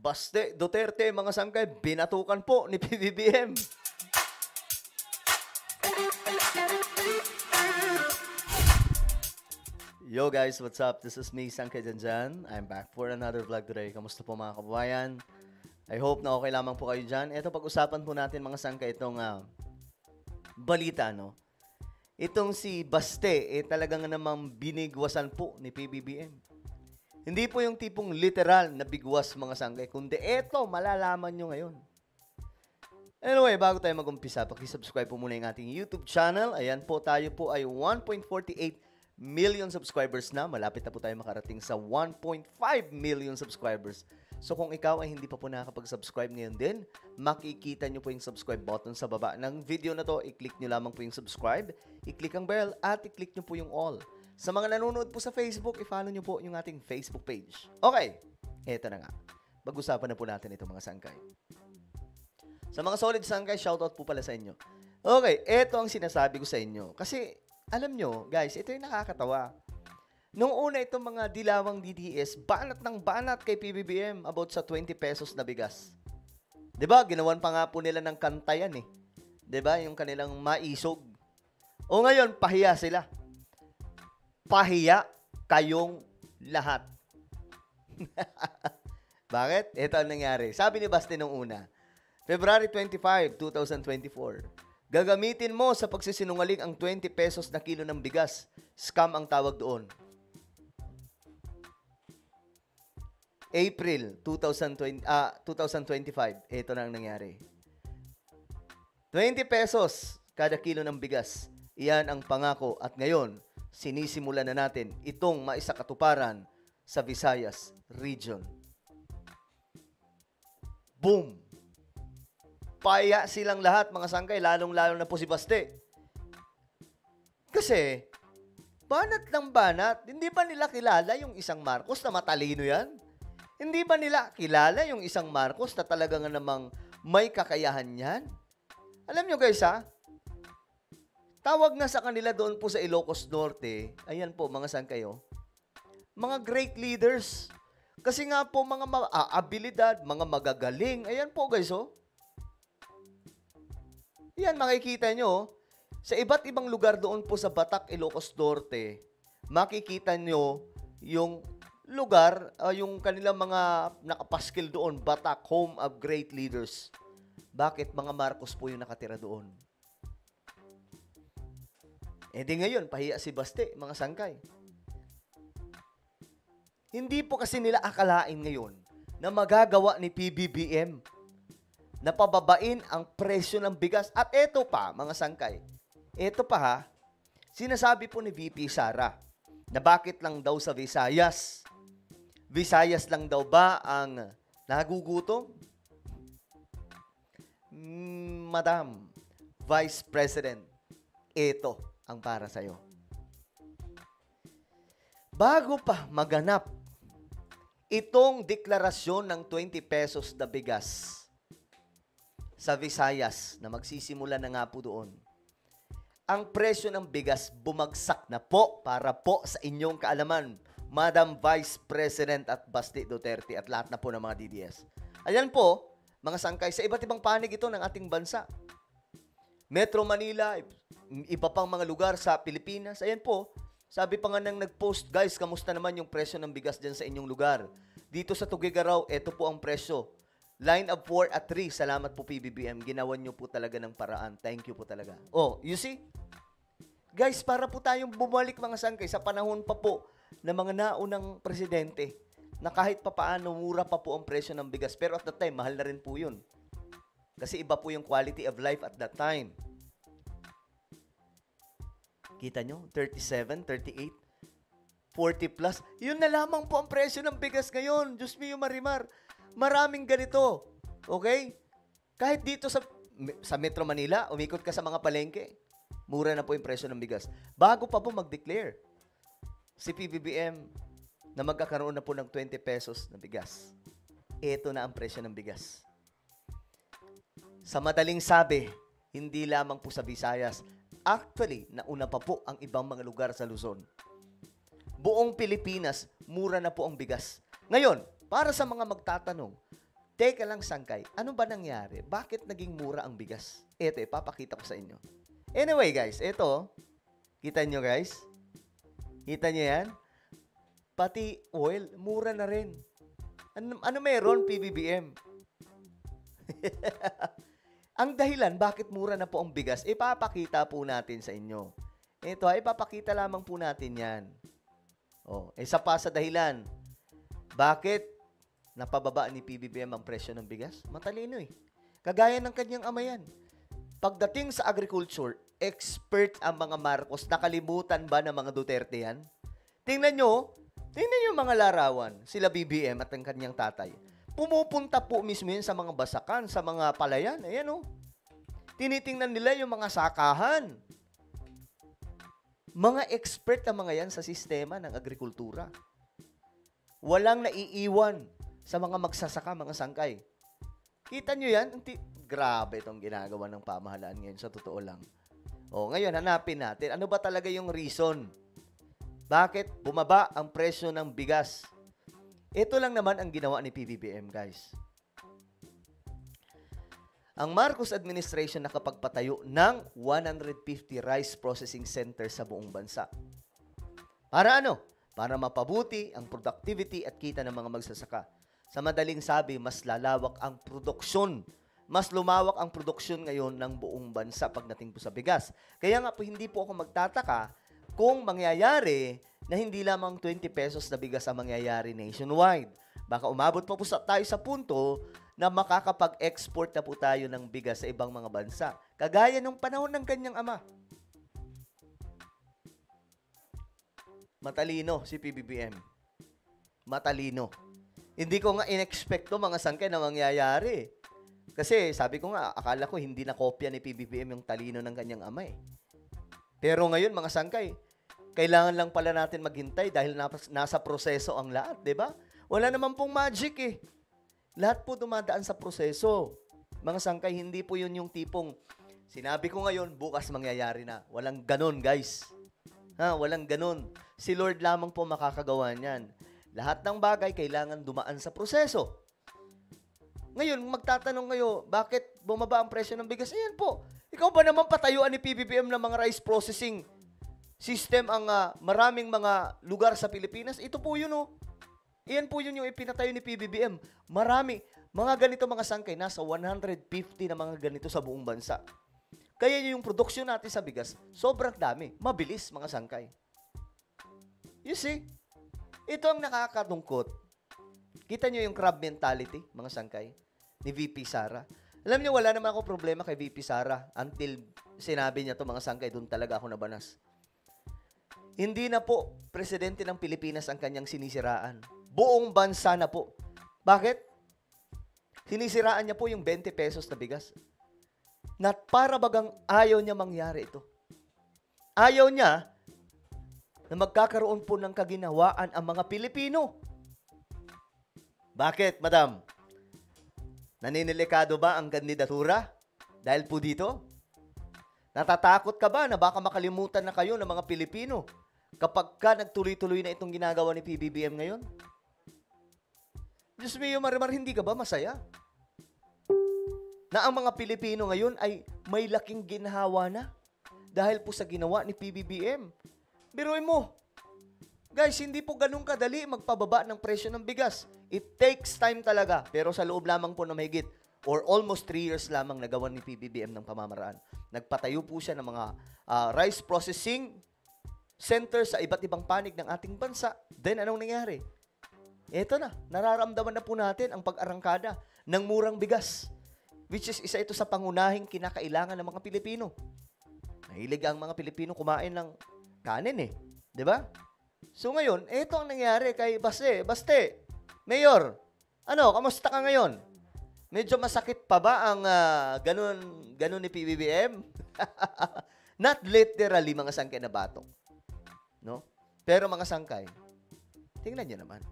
Baste, Duterte, mga sangkay, binatukan po ni PBBM. Yo guys, what's up? This is me, Sangkay Janjan. I'm back for another vlog today. Kamusta po mga kababayan? I hope na okay lamang po kayo dyan. Ito, pag-usapan po natin mga sangkay itong balita, no? Itong si Baste, talagang namang binigwasan po ni PBBM. Hindi po yung tipong literal na bigwas mga sangkay, kundi eto, malalaman nyo ngayon. Anyway, bago tayo mag-umpisa, pakisubscribe po muna yung ating YouTube channel. Ayan po, tayo po ay 1.48 million subscribers na. Malapit na po tayo makarating sa 1.5 million subscribers. So kung ikaw ay hindi pa po nakakapag-subscribe ngayon din, makikita nyo po yung subscribe button sa baba ng video na to. I-click nyo lamang po yung subscribe, i-click ang bell, at i-click nyo po yung all. Sa mga nanonood po sa Facebook, i-follow nyo po yung ating Facebook page. Okay, eto na nga. Pag-usapan na po natin ito mga sangkay. Sa mga solid sangkay, shoutout po pala sa inyo. Okay, eto ang sinasabi ko sa inyo. Kasi alam nyo, guys, ito yung nakakatawa. Nung una itong mga dilawang DDS, banat ng banat kay PBBM about sa 20 pesos na bigas. 'Di ba? Ginawan pa nga po nila ng kanta yan eh. 'Di ba? Yung kanilang maisog. O ngayon, pahiya sila. Pahiya kayong lahat. Bakit? Ito ang nangyari. Sabi ni Basti nung una, February 25, 2024, gagamitin mo sa pagsisinungaling ang 20 pesos na kilo ng bigas. Scam ang tawag doon. April 2025. Ito na ang nangyari. 20 pesos kada kilo ng bigas. Iyan ang pangako at ngayon, sinisimulan na natin itong maisakatuparan sa Visayas region. Boom! Paya silang lahat, mga sangkay, lalong-lalo na po si Baste. Kasi, banat ng banat, hindi ba nila kilala yung isang Marcos na matalino yan? Hindi ba nila kilala yung isang Marcos na talaga nga namang may kakayahan yan? Alam nyo guys ha, tawag na sa kanila doon po sa Ilocos Norte, ayan po mga sangkay, mga great leaders. Kasi nga po mga abilidad, mga magagaling, ayan po guys Yan, makikita nyo, sa iba't ibang lugar doon po sa Batak, Ilocos Norte, makikita nyo yung lugar, yung kanilang mga nakapaskil doon, Batak, home of great leaders. Bakit? Mga Marcos po yung nakatira doon. Eh di ngayon, pahiya si Baste, mga sangkay. Hindi po kasi nila akalain ngayon na magagawa ni PBBM na pababain ang presyo ng bigas. At eto pa, mga sangkay, eto pa ha, sinasabi po ni VP Sara na bakit lang daw sa Visayas? Visayas lang daw ba ang nagugutom? Madam Vice President, eto ang para sa'yo. Bago pa maganap itong deklarasyon ng 20 pesos na bigas sa Visayas na magsisimula na nga po doon, ang presyo ng bigas bumagsak na po para po sa inyong kaalaman, Madam Vice President at Basti Duterte at lahat na po ng mga DDS. Ayan po, mga sangkay, sa iba't ibang panig ito ng ating bansa. Metro Manila, iba pang mga lugar sa Pilipinas. Ayan po, sabi pa nga nang nag-post, guys, kamusta naman yung presyo ng bigas dyan sa inyong lugar? Dito sa Tugigaraw, ito po ang presyo. Line of 4 at 3. Salamat po PBBM. Ginawan nyo po talaga ng paraan. Thank you po talaga. Oh, you see? Guys, para po tayong bumalik mga sangkay sa panahon pa po ng mga naunang presidente na kahit papaano mura pa po ang presyo ng bigas. Pero at that time, mahal na rin po yun. Kasi iba po yung quality of life at that time. Kita nyo? 37, 38, 40 plus. Yun na lamang po ang presyo ng bigas ngayon. Diyos mio Marimar. Maraming ganito. Okay? Kahit dito sa Metro Manila, umikot ka sa mga palengke, mura na po yung presyo ng bigas. Bago pa po mag-declare si PBBM na magkakaroon na po ng 20 pesos na bigas. Ito na ang presyo ng bigas. Sa madaling sabi, hindi lamang po sa Visayas. Actually, nauna pa po ang ibang mga lugar sa Luzon. Buong Pilipinas, mura na po ang bigas. Ngayon, para sa mga magtatanong, Teka lang, Sangkay. Ano ba nangyari? Bakit naging mura ang bigas? Ito, ipapakita ko sa inyo. Anyway, guys, ito. Kita nyo, guys? Kita nyo yan? Pati oil, mura na rin. Ano meron, PBBM? Ang dahilan, bakit mura na po ang bigas, ipapakita po natin sa inyo. Ito, ipapakita lamang po natin yan. Isa pa sa dahilan. Bakit napababa ni PBBM ang presyo ng bigas? Matalino eh. Kagaya ng kanyang ama yan. Pagdating sa agriculture, expert ang mga Marcos. Nakalimutan ba ng mga Duterte yan? Tingnan nyo mga larawan. Sila BBM at ang kanyang tatay. Pumupunta po mismo yun sa mga basakan, sa mga palayan. Ayan o. Tinitingnan nila yung mga sakahan. Mga expert ang mga yan sa sistema ng agrikultura. Walang naiiwan sa mga magsasaka, mga sangkay. Kita nyo yan? Grabe itong ginagawa ng pamahalaan ngayon, sa totoo lang. Ngayon, hanapin natin. Ano ba talaga yung reason? Bakit bumaba ang presyo ng bigas? Ito lang naman ang ginawa ni PBBM, guys. Ang Marcos administration nakapagpatayo ng 150 rice processing centers sa buong bansa. Para ano? Para mapabuti ang productivity at kita ng mga magsasaka. Sa madaling sabi, mas lalawak ang produksyon. Mas lumawak ang produksyon ngayon ng buong bansa pagdating po sa bigas. Kaya nga po, hindi po ako magtataka kung mangyayari na hindi lamang 20 pesos na bigas ang mangyayari nationwide. Baka umabot pa po tayo sa punto na makakapag-export na po tayo ng bigas sa ibang mga bansa. Kagaya nung panahon ng kanyang ama. Matalino si PBBM. Matalino. Hindi ko nga in-expect to, mga sangkay, na mangyayari. Kasi sabi ko nga, akala ko hindi na kopya ni PBBM yung talino ng kanyang ama eh. Pero ngayon, mga sangkay, kailangan lang pala natin maghintay dahil nasa proseso ang lahat, di ba? Wala naman pong magic eh. Lahat po dumadaan sa proseso. Mga sangkay, hindi po yun yung tipong sinabi ko ngayon, bukas mangyayari na. Walang ganon, guys. Walang ganon. Si Lord lamang po makakagawa niyan. Lahat ng bagay kailangan dumaan sa proseso. Ngayon, magtatanong kayo, bakit bumaba ang presyo ng bigas? Ayan po. Ikaw ba naman patayuan ni PBBM ng mga rice processing system ang maraming mga lugar sa Pilipinas? Ito po yun Iyan po yun yung ipinatayo ni PBBM. Marami. Mga ganito mga sangkay, nasa 150 na mga ganito sa buong bansa. Kaya yung produksyon natin sa bigas, sobrang dami. Mabilis, mga sangkay. You see? Ito ang nakakatungkot. Kita nyo yung crab mentality, mga sangkay, ni VP Sara. Alam nyo, wala naman ako problema kay VP Sara until sinabi niya to, mga sangkay, doon talaga ako nabanas. Hindi na po presidente ng Pilipinas ang kanyang sinisiraan. Buong bansa na po. Bakit? Sinisiraan niya po yung 20 pesos na bigas. Na para bagang ayaw niya mangyari ito. Ayaw niya na magkakaroon po ng kaginawaan ang mga Pilipino. Bakit, madam? Naninilikado ba ang kandidatura? Dahil po dito? Natatakot ka ba na baka makalimutan na kayo ng mga Pilipino kapag ka nagtuloy-tuloy na itong ginagawa ni PBBM ngayon? Diyos mio, Marimar, hindi ka ba masaya? Na ang mga Pilipino ngayon ay may laking ginhawa na dahil po sa ginawa ni PBBM. Biruin mo. Guys, hindi po ganun kadali magpababa ng presyo ng bigas. It takes time talaga. Pero sa loob lamang po na mahigit or almost 3 years lamang nagawa ni PBBM ng pamamaraan. Nagpatayo po siya ng mga rice processing centers sa iba't ibang panig ng ating bansa. Then, anong nangyari? Eto na, nararamdaman na po natin ang pag-arangkada ng murang bigas. Which is isa ito sa pangunahing kinakailangan ng mga Pilipino. Mahilig ang mga Pilipino kumain ng kanin eh. 'Di ba? So ngayon, ito ang nangyari kay Baste. Mayor, kamusta ka ngayon? Medyo masakit pa ba ang ganun ni PBBM? Not literally, mga sangkay na batong. No? Pero mga sangkay, tingnan niyo naman.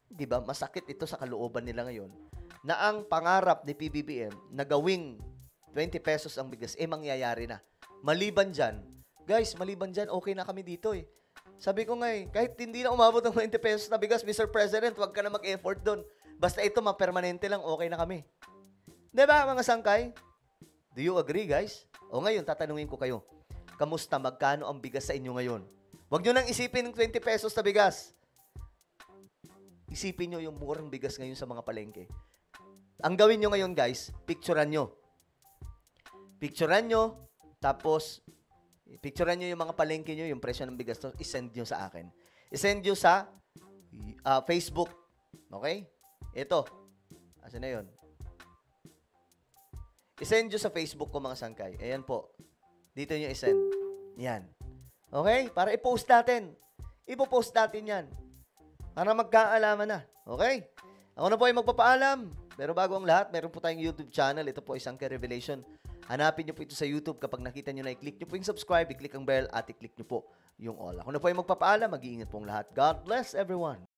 'Di ba? Masakit ito sa kalooban nila ngayon na ang pangarap ni PBBM na gawing 20 pesos ang bigas, mangyayari na. Maliban dyan, guys, okay na kami dito eh. Sabi ko nga kahit hindi na umabot ng 20 pesos na bigas, Mr. President, wag ka na mag-effort doon. Basta ito, mapermanente lang, okay na kami. Di ba, mga sangkay? Do you agree, guys? O ngayon, tatanungin ko kayo. Kamusta? Magkano ang bigas sa inyo ngayon? Huwag nyo nang isipin ng 20 pesos na bigas. Isipin nyo yung murang bigas ngayon sa mga palengke. Ang gawin nyo ngayon, guys, picturean nyo. Picturean nyo, tapos, picturean nyo yung mga palengke nyo, yung presyo ng bigas, isend nyo sa akin. Isend nyo sa Facebook. Okay? Ito. Asan na yun? Isend nyo sa Facebook ko, mga sangkay. Ayan po. Dito nyo isend. Yan. Okay? Para i-post natin. Ipo-post natin yan. Para magkaalaman na. Okay? Ako na po ay magpapaalam. Pero bago ang lahat, meron po tayong YouTube channel. Ito po ay Sangkay Revelation. Hanapin nyo po ito sa YouTube. Kapag nakita nyo na, i-click nyo po yung subscribe, i-click ang bell, at i-click nyo po yung all. Ako na po ay magpapaalam. Mag-iingat pong lahat. God bless everyone.